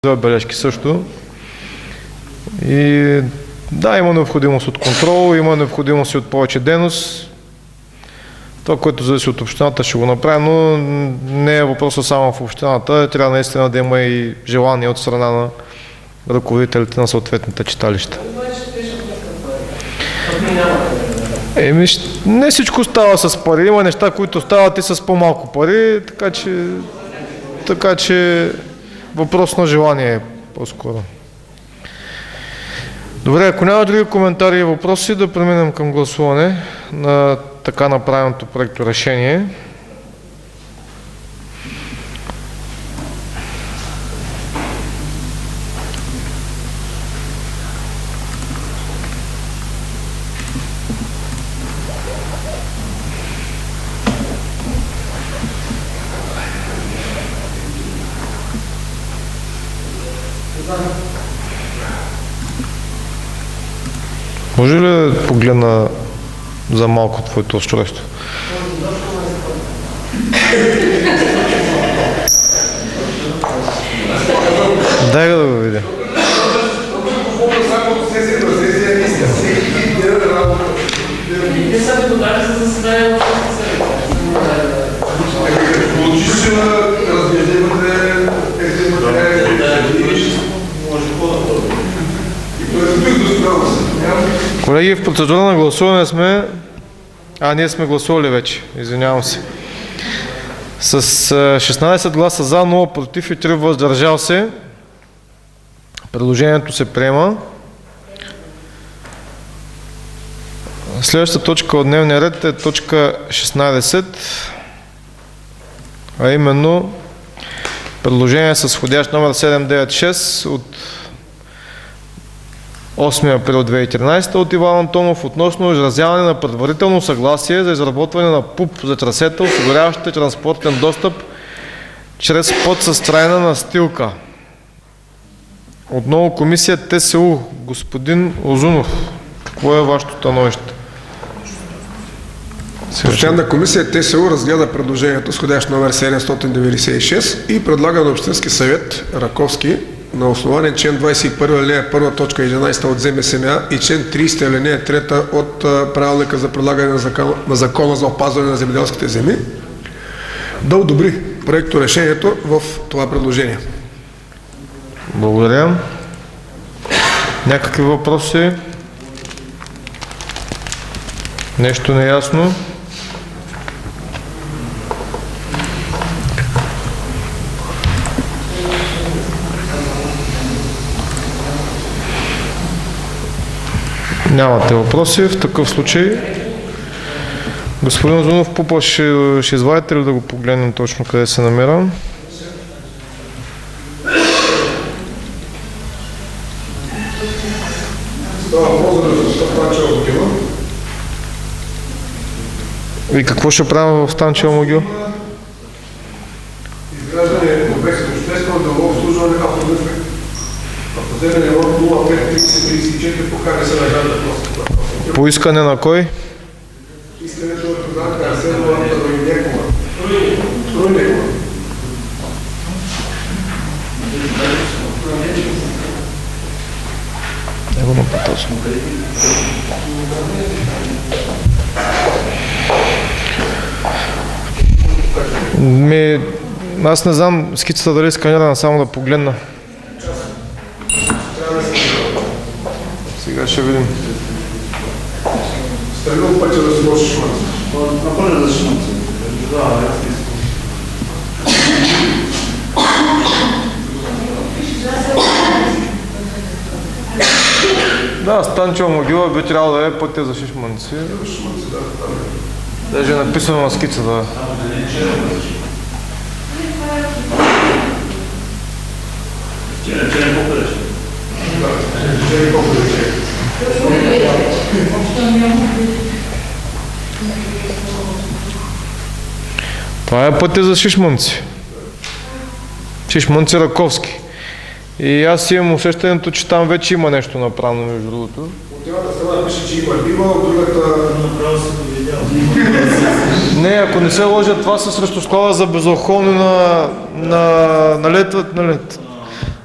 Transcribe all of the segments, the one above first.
бележки също. И да, има необходимост от контрол, има необходимост и от повече дейност. Това, което зависи от общината, ще го направим, но не е въпросът само в общината. Трябва наистина да има и желание от страна на ръководителите на съответните читалища. Не всичко става с пари. Има неща, които стават и с по-малко пари, така че въпрос на желание е по-скоро. Добре, ако няма други коментари и въпроси, да преминем към гласуване на така направеното проекто решение. Може ли да погледна за малко твоето устройство? Дай да го видя. Колеги, в процедура на гласуване сме... ние сме гласували вече, извинявам се. С 16 гласа за, 0 против и 3 въздържал се. Предложението се приема. Следващата точка от дневния ред е точка 16, а именно предложение с входящ номер 796 от 8 април 2013 от Иван Антонов относно изразяване на предварително съгласие за изработване на ПУП за трасета, осигуряващите транспортен достъп чрез подсъстроена настилка. Отново комисия ТСУ. Господин Озунов, какво е вашето становище? Постоянна комисия ТСУ разгледа предложението с входящ номер 796 и предлага на Общински съвет Раковски на основание член 21 алинея 1 точка 11 от ЗМСМА и член 30 алинея 3 от правилника за прилагане на закона за опазване на земеделските земи да одобри проекто решението в това предложение. Благодаря. Някакви въпроси? Нещо неясно? Нямате въпроси. В такъв случай господин Озунов, ПУПа ще извадите ли да го погледнем точно къде се намира? И какво ще правим в Станчева могила? Изграждане на обект за обществено делово обслужване автомобилен. Поземление от 05-30-34 по КГС на града Плоска. По искане на кой? Искането е познанка на седмата Руйнекова. Руйнекова. Его напотосвам. Аз не знам скицата дали е сканирана, само да погледна. Сега ще видим. Стрелил пътя да се доши Шманци. Напълне да Шманци. Да, Станчева могила би трябвало да е пътя за Шишманци. Даже е написано на скицата. Това е пътя за Шишманци. Шишманци Раковски. И аз имам усещането, че там вече има нещо направено, между другото. От едната страна пише, че има бива, от другата... Не, ако не се лъжат, това са срещу склада за безалкохолни на лед.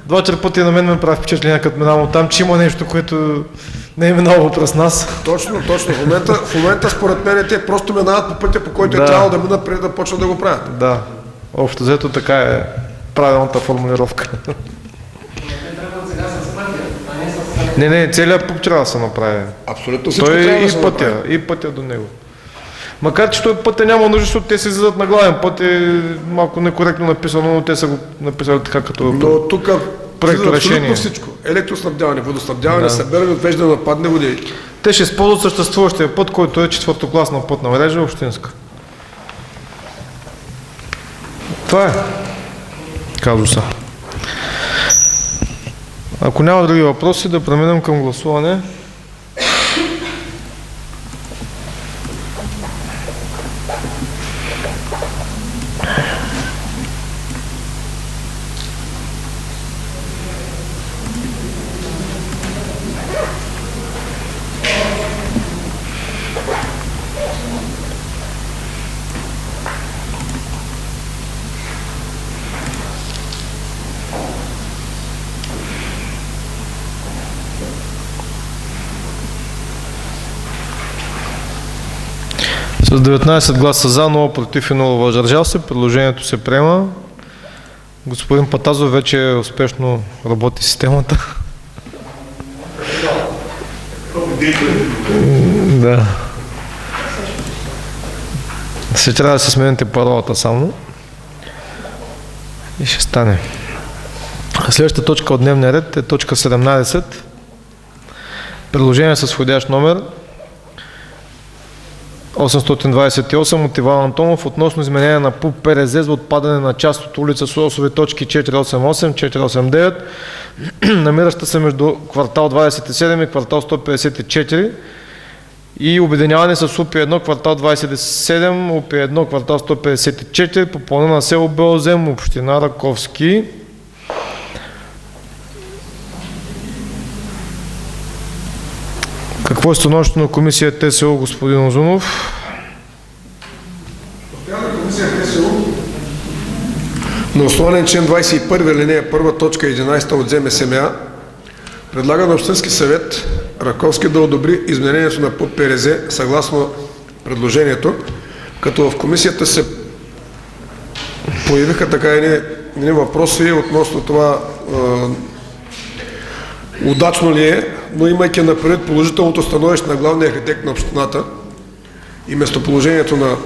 2-3 пъти на мен ме прави впечатление, като минавам там, че има нещо, което не е минало през нас. Точно. В момента според мен те просто минават по пътя, по който е трябвало да минат преди да почнат да го правят. Да, общо взето така е правилната формулировка. Не, целият път трябва да се направи. Абсолютно всичко Той трябва да се направи. и пътя до него. Макар че той пътя няма нужда, защото те се излизат на главен път, е малко некоректно написано, но те са го написали така като Но тук проекто решение. абсолютно всичко. Електроснабдяване, водоснабдяване, събиране, отвеждане на падни води. Те ще използват съществуващия път, който е четвъртокласна пътна мрежа, общинска. Това е казуса. Ако няма други въпроси, да преминем към гласуване. С 19 гласа за, 0 против и 0 въздържал се, предложението се приема. Господин Патазов вече успешно работи системата. Да. Ще трябва да се смените паролата само. И ще стане. Следващата точка от дневния ред е точка 17. Предложение с входящ номер 828 от Иван Антонов относно изменение на ПУП ПРЗ за отпадане на част от улица Сосови точки 488-489, намираща се между квартал 27 и квартал 154 и обединяване с УП1 квартал 27, УП1 квартал 154 по плана на село Белозем, община Раковски. Какво е становището на комисия ТСО, господин Озунов? Комисия ТСО на основен член 21 алинея 1 точка 11 от ЗМСМА предлага на Общински съвет Раковски да одобри изменението на ПУП ПРЗ съгласно предложението, като в комисията се появиха така едни въпроси относно това удачно ли е, но имайки напред положителното становище на главния архитект на общината и местоположението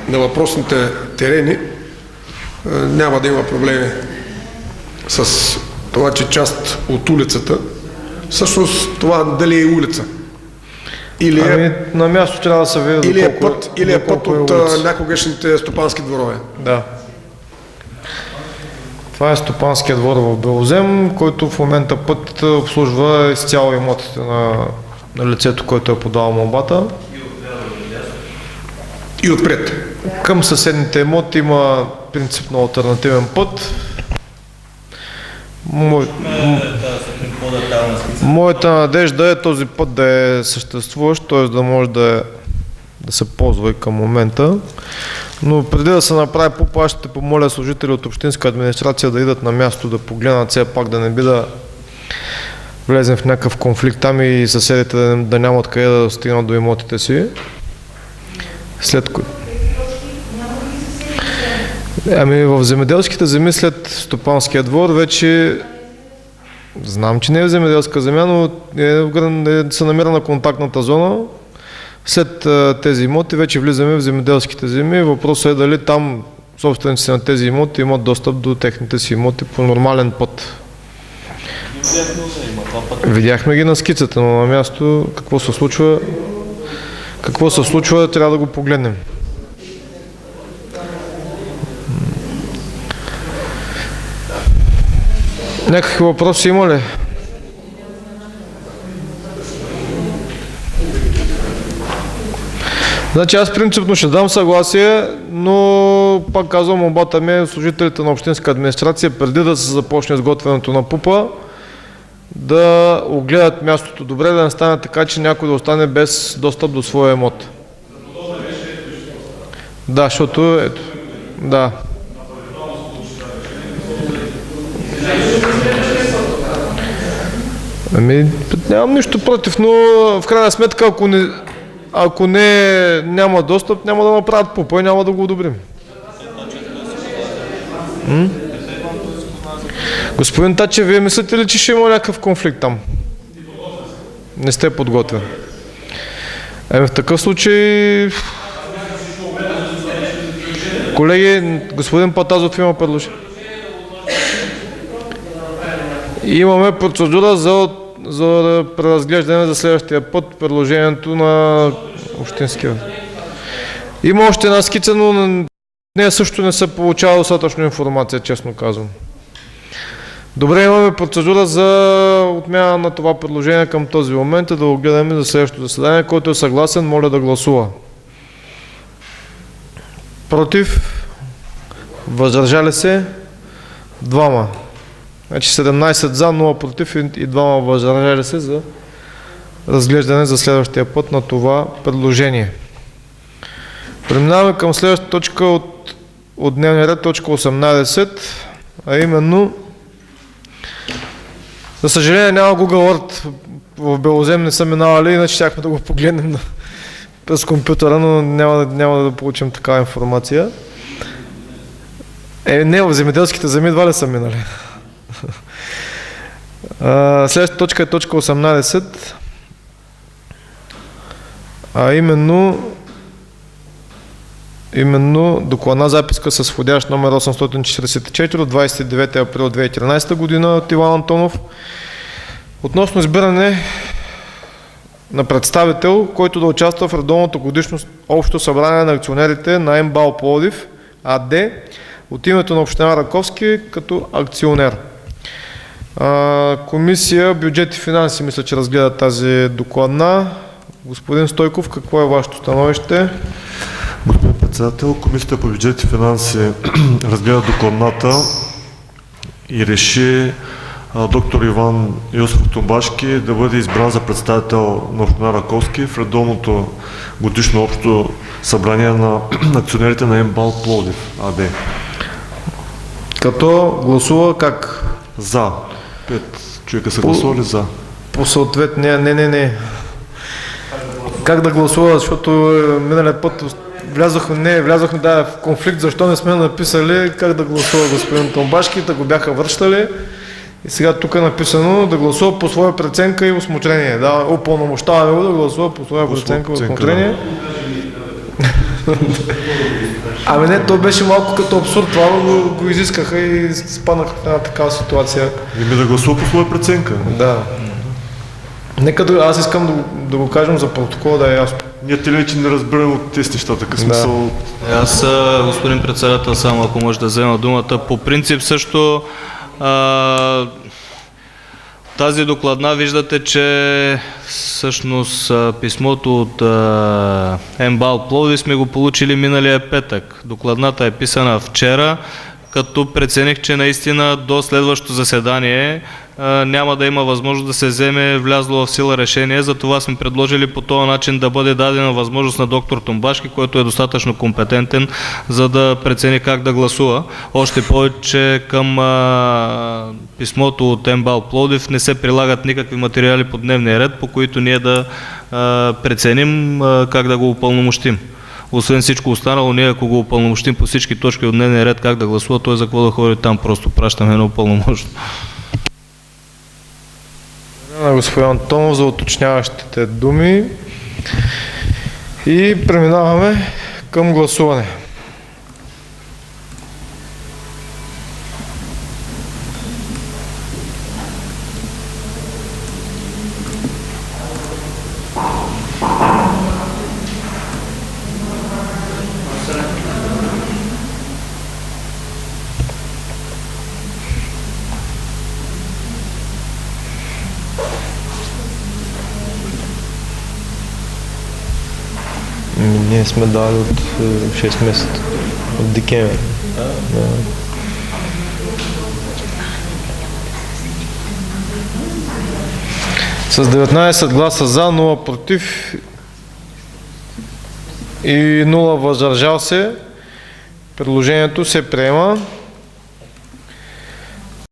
на въпросните терени, няма да има проблеми с това, че част от улицата, всъщност това дали е улица. Или на място трябва да се види или е път от някогашните стопански дворове. Да. Това е стопанския двор в Белозем, който в момента път обслужва изцяло имотите на лицето, което е подало молбата. И отпред. Към съседните имоти има принципно алтернативен път. Моята надежда е този път да е съществуващ, т.е. да може да се ползва и към момента. Но преди да се направи ПУП, аз ще помоля служители от общинска администрация да идат на място, да погледнат все пак, да не би да влезем в някакъв конфликт там и съседите да нямат къде да стигнат до имотите си. В земеделските земи след стопанския двор вече знам, че не е земеделска земя, но се намира на контактната зона. След тези имоти вече влизаме в земеделските земи. Въпросът е дали там собствениците на тези имоти имат достъп до техните си имоти по нормален път. Видяхме ги на скицата, но на място какво се случва, трябва да го погледнем. Някакви въпроси има ли? Значи аз принципно ще дам съгласие, но пак казвам, молбата ми е служителите на общинска администрация преди да се започне изготвянето на ПУП-а да огледат мястото добре, да не стане така, че някой да остане без достъп до своя имот. Да, защото ето, да. Нямам нищо против, но в крайна сметка, ако няма достъп, няма да направят ПУП и няма да го одобрим. Господин Тачев, вие мислите ли, че ще има някакъв конфликт там? Не сте подготвен. В такъв случай... Колеги, господин Патазов има предложение. Имаме процедура за преразглеждане за следващия път предложението на общинския. Има още една скица, но на нея също не се получава достатъчно информация, честно казвам. Добре, имаме процедура за отмяна на това предложение към този момент и да го гледаме за следващото заседание. Който е съгласен, моля да гласува. Против? Въздържали се? 2. Значи 17 за, 0 против и 2 въздържали се за разглеждане за следващия път на това предложение. Преминаваме към следващата точка от дневния ред, точка 18, а именно, за съжаление няма Google Earth, в Белозем не са минавали, иначе щяхме да го погледнем през компютъра, но няма да получим такава информация. Не, в земеделските земи едва ли са минали. Следващата точка е точка 18, а именно докладна записка с входящ номер 844 от 29 април 2013 година от Иван Антонов относно избиране на представител, който да участва в редовното годишно общо събрание на акционерите на МБАЛ Пловдив АД от името на община Раковски като акционер. Комисия бюджет и финанси мисля, че разгледа тази докладна. Господин Стойков, какво е вашето становище? Господин председател, Комисията по бюджет и финанси разгледа докладната и реши доктор Иван Йосифов Тумбашки да бъде избран за представител на община Раковски в редовното годишно общо събрание на акционерите на МБАЛ Пловдив АД. Като гласува как? За. 5 човека са гласували за. По съответния, не. Как да гласува, защото миналия път влязохме в конфликт, защо не сме написали как да гласува господин Томбашки, да го бяха връщали. И сега тук е написано да гласува по своя преценка и усмотрение. Да, упълномощаваме го да гласува по своя преценка и усмотрение. Ами не, то беше малко като абсурд, това го изискаха и спаднаха в една такава ситуация. Да гласува по своя преценка. Да. Аз искам да го кажем за протокола, да е ясно. Ние телевичи не разберем от тези неща, така смисъл. Аз, господин председател, само ако може да взема думата. По принцип също тази докладна виждате, че всъщност писмото от МБАЛ Пловдив сме го получили миналия петък. Докладната е писана вчера, като прецених, че наистина до следващото заседание няма да има възможност да се вземе влязло в сила решение. Затова сме предложили по този начин да бъде дадена възможност на доктор Тумбашки, който е достатъчно компетентен, за да прецени как да гласува. Още повече към писмото от МБАЛ Пловдив не се прилагат никакви материали по дневния ред, по които ние да преценим как да го упълномощим. Освен всичко останало, ние ако го упълномощим по всички точки от дневния ред как да гласува, той за какво да ходи там, просто пращаме едно упълномощно. На господин Антонов за уточняващите думи и преминаваме към гласуване. Ние сме дали от 6 месеца, от декември. С 19 гласа за, 0 против и 0 въздържал се, предложението се приема.